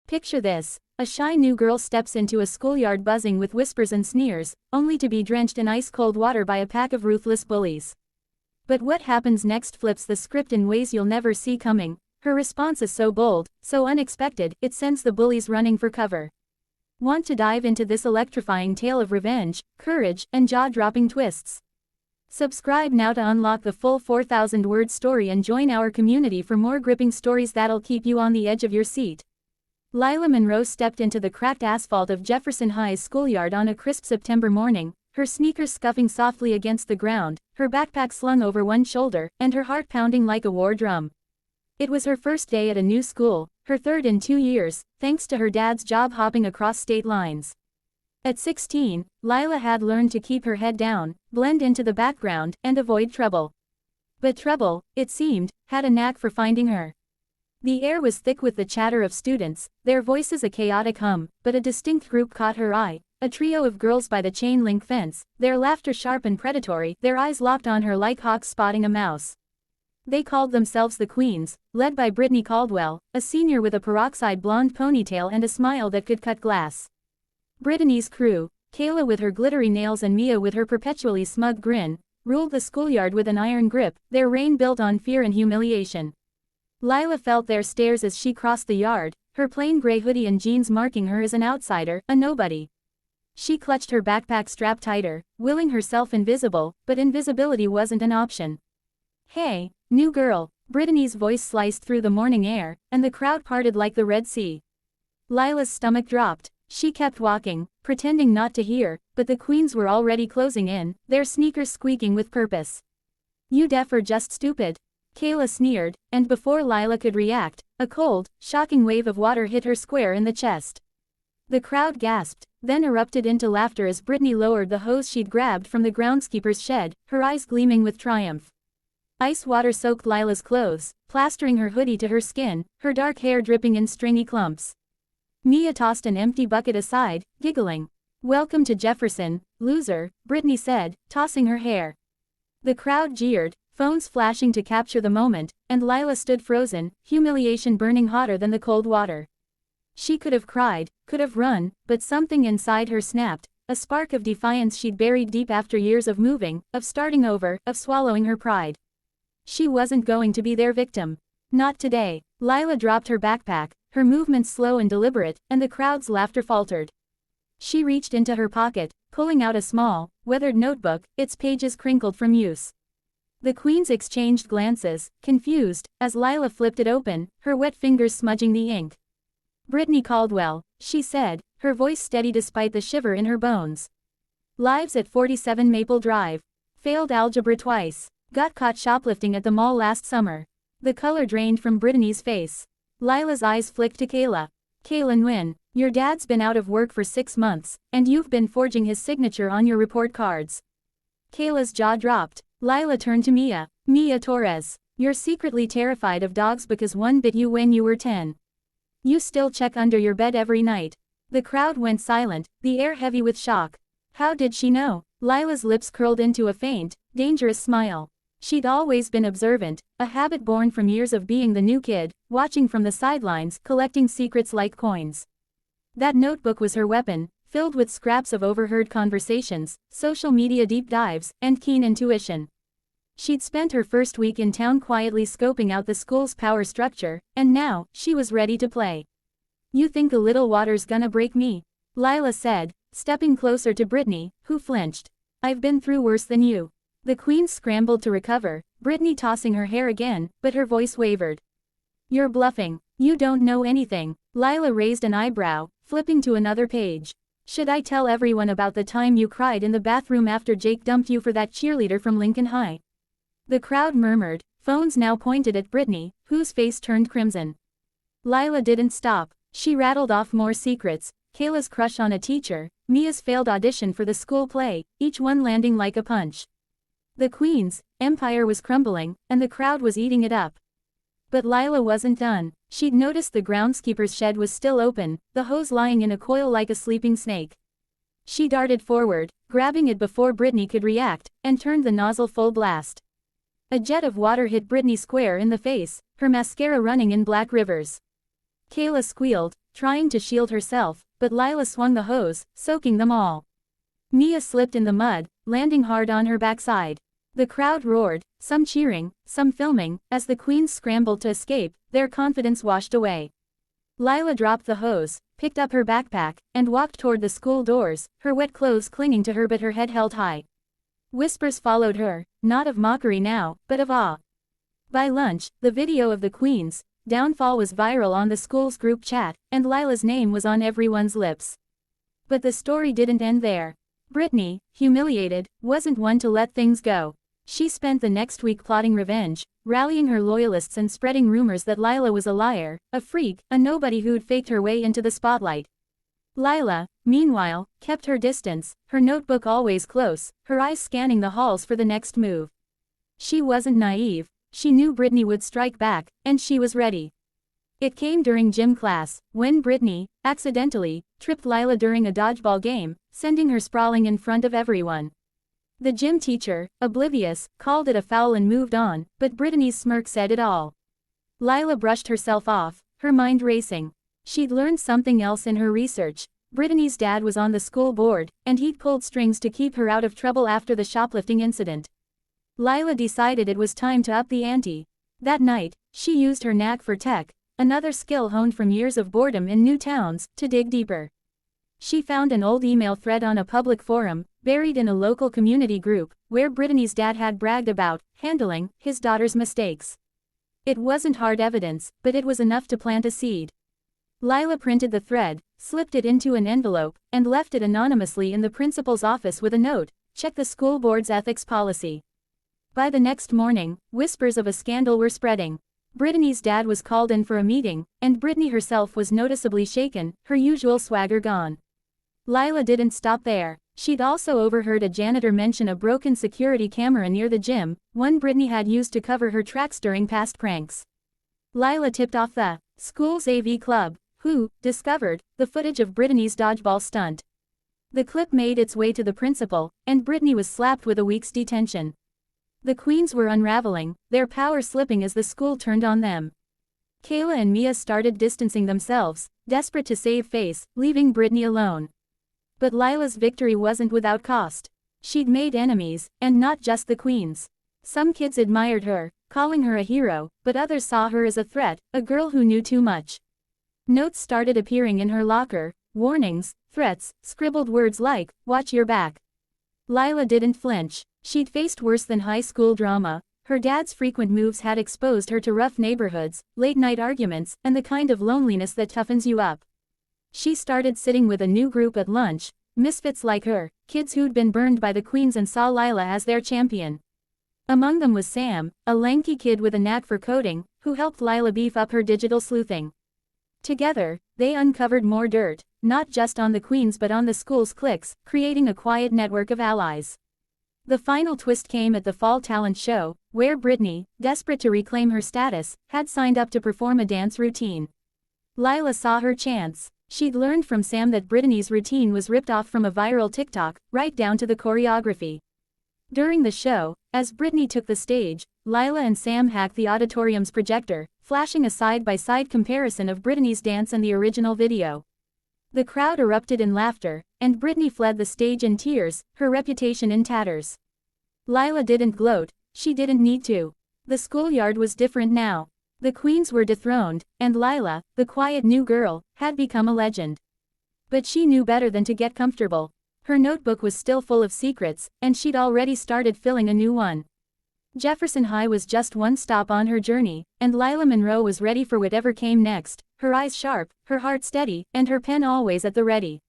Picture this. A shy new girl steps into a schoolyard buzzing with whispers and sneers, only to be drenched in ice-cold water by a pack of ruthless bullies. But what happens next flips the script in ways you'll never see coming. Her response is so bold, so unexpected, it sends the bullies running for cover. Want to dive into this electrifying tale of revenge, courage, and jaw-dropping twists? Subscribe now to unlock the full 4,000-word story and join our community for more gripping stories that'll keep you on the edge of your seat. Lila Monroe stepped into the cracked asphalt of Jefferson High's schoolyard on a crisp September morning, her sneakers scuffing softly against the ground, her backpack slung over one shoulder, and her heart pounding like a war drum. It was her first day at a new school, her third in 2 years, thanks to her dad's job hopping across state lines. At 16, Lila had learned to keep her head down, blend into the background, and avoid trouble. But trouble, it seemed, had a knack for finding her. The air was thick with the chatter of students, their voices a chaotic hum, but a distinct group caught her eye, a trio of girls by the chain-link fence, their laughter sharp and predatory, their eyes locked on her like hawks spotting a mouse. They called themselves the Queens, led by Brittany Caldwell, a senior with a peroxide blonde ponytail and a smile that could cut glass. Brittany's crew, Kayla with her glittery nails and Mia with her perpetually smug grin, ruled the schoolyard with an iron grip, their reign built on fear and humiliation. Lila felt their stares as she crossed the yard, her plain gray hoodie and jeans marking her as an outsider, a nobody. She clutched her backpack strap tighter, willing herself invisible, but invisibility wasn't an option. "Hey, new girl," Brittany's voice sliced through the morning air, and the crowd parted like the Red Sea. Lila's stomach dropped. She kept walking, pretending not to hear, but the Queens were already closing in, their sneakers squeaking with purpose. "You deaf or just stupid?" Kayla sneered, and before Lila could react, a cold, shocking wave of water hit her square in the chest. The crowd gasped, then erupted into laughter as Brittany lowered the hose she'd grabbed from the groundskeeper's shed, her eyes gleaming with triumph. Ice water soaked Lila's clothes, plastering her hoodie to her skin, her dark hair dripping in stringy clumps. Mia tossed an empty bucket aside, giggling. "Welcome to Jefferson, loser," Brittany said, tossing her hair. The crowd jeered, phones flashing to capture the moment, and Lila stood frozen, humiliation burning hotter than the cold water. She could have cried, could have run, but something inside her snapped, a spark of defiance she'd buried deep after years of moving, of starting over, of swallowing her pride. She wasn't going to be their victim. Not today. Lila dropped her backpack, her movements slow and deliberate, and the crowd's laughter faltered. She reached into her pocket, pulling out a small, weathered notebook, its pages crinkled from use. The Queens exchanged glances, confused, as Lila flipped it open, her wet fingers smudging the ink. "Brittany Caldwell," she said, her voice steady despite the shiver in her bones. "Lives at 47 Maple Drive. Failed algebra twice. Got caught shoplifting at the mall last summer." The color drained from Brittany's face. Lila's eyes flicked to Kayla. "Kayla Nguyen, your dad's been out of work for 6 months, and you've been forging his signature on your report cards." Kayla's jaw dropped. Lila turned to Mia. "Mia Torres, you're secretly terrified of dogs because one bit you when you were 10. You still check under your bed every night." The crowd went silent, the air heavy with shock. How did she know? Lila's lips curled into a faint, dangerous smile. She'd always been observant, a habit born from years of being the new kid, watching from the sidelines, collecting secrets like coins. That notebook was her weapon, filled with scraps of overheard conversations, social media deep dives, and keen intuition. She'd spent her first week in town quietly scoping out the school's power structure, and now, she was ready to play. "You think a little water's gonna break me?" Lila said, stepping closer to Brittany, who flinched. "I've been through worse than you." The Queen scrambled to recover, Brittany tossing her hair again, but her voice wavered. "You're bluffing. You don't know anything." Lila raised an eyebrow, flipping to another page. "Should I tell everyone about the time you cried in the bathroom after Jake dumped you for that cheerleader from Lincoln High?" The crowd murmured, phones now pointed at Brittany, whose face turned crimson. Lila didn't stop. She rattled off more secrets, Kayla's crush on a teacher, Mia's failed audition for the school play, each one landing like a punch. The Queen's empire was crumbling, and the crowd was eating it up. But Lila wasn't done. She'd noticed the groundskeeper's shed was still open, the hose lying in a coil like a sleeping snake. She darted forward, grabbing it before Brittany could react, and turned the nozzle full blast. A jet of water hit Brittany square in the face, her mascara running in black rivers. Kayla squealed, trying to shield herself, but Lila swung the hose, soaking them all. Mia slipped in the mud, landing hard on her backside. The crowd roared, some cheering, some filming, as the queens scrambled to escape, their confidence washed away. Lila dropped the hose, picked up her backpack, and walked toward the school doors, her wet clothes clinging to her but her head held high. Whispers followed her, not of mockery now, but of awe. By lunch, the video of the queens' downfall was viral on the school's group chat, and Lila's name was on everyone's lips. But the story didn't end there. Brittany, humiliated, wasn't one to let things go. She spent the next week plotting revenge, rallying her loyalists and spreading rumors that Lila was a liar, a freak, a nobody who'd faked her way into the spotlight. Lila, meanwhile, kept her distance, her notebook always close, her eyes scanning the halls for the next move. She wasn't naive, she knew Brittany would strike back, and she was ready. It came during gym class, when Brittany, accidentally, tripped Lila during a dodgeball game, sending her sprawling in front of everyone. The gym teacher, oblivious, called it a foul and moved on, but Brittany's smirk said it all. Lila brushed herself off, her mind racing. She'd learned something else in her research. Brittany's dad was on the school board, and he'd pulled strings to keep her out of trouble after the shoplifting incident. Lila decided it was time to up the ante. That night, she used her knack for tech, another skill honed from years of boredom in new towns, to dig deeper. She found an old email thread on a public forum, buried in a local community group, where Brittany's dad had bragged about handling his daughter's mistakes. It wasn't hard evidence, but it was enough to plant a seed. Lila printed the thread, slipped it into an envelope, and left it anonymously in the principal's office with a note, "Check the school board's ethics policy." By the next morning, whispers of a scandal were spreading. Brittany's dad was called in for a meeting, and Brittany herself was noticeably shaken, her usual swagger gone. Lila didn't stop there. She'd also overheard a janitor mention a broken security camera near the gym, one Brittany had used to cover her tracks during past pranks. Lila tipped off the school's AV club, who discovered the footage of Brittany's dodgeball stunt. The clip made its way to the principal, and Brittany was slapped with a week's detention. The queens were unraveling, their power slipping as the school turned on them. Kayla and Mia started distancing themselves, desperate to save face, leaving Brittany alone. But Lila's victory wasn't without cost. She'd made enemies, and not just the queens. Some kids admired her, calling her a hero, but others saw her as a threat, a girl who knew too much. Notes started appearing in her locker, warnings, threats, scribbled words like, "Watch your back." Lila didn't flinch. She'd faced worse than high school drama. Her dad's frequent moves had exposed her to rough neighborhoods, late-night arguments, and the kind of loneliness that toughens you up. She started sitting with a new group at lunch, misfits like her, kids who'd been burned by the queens and saw Lila as their champion. Among them was Sam, a lanky kid with a knack for coding, who helped Lila beef up her digital sleuthing. Together, they uncovered more dirt, not just on the queens but on the school's cliques, creating a quiet network of allies. The final twist came at the fall talent show, where Brittany, desperate to reclaim her status, had signed up to perform a dance routine. Lila saw her chance. She'd learned from Sam that Brittany's routine was ripped off from a viral TikTok, right down to the choreography. During the show, as Brittany took the stage, Lila and Sam hacked the auditorium's projector, flashing a side-by-side comparison of Brittany's dance and the original video. The crowd erupted in laughter, and Brittany fled the stage in tears, her reputation in tatters. Lila didn't gloat, she didn't need to. The schoolyard was different now. The queens were dethroned, and Lila, the quiet new girl, had become a legend. But she knew better than to get comfortable. Her notebook was still full of secrets, and she'd already started filling a new one. Jefferson High was just one stop on her journey, and Lila Monroe was ready for whatever came next, her eyes sharp, her heart steady, and her pen always at the ready.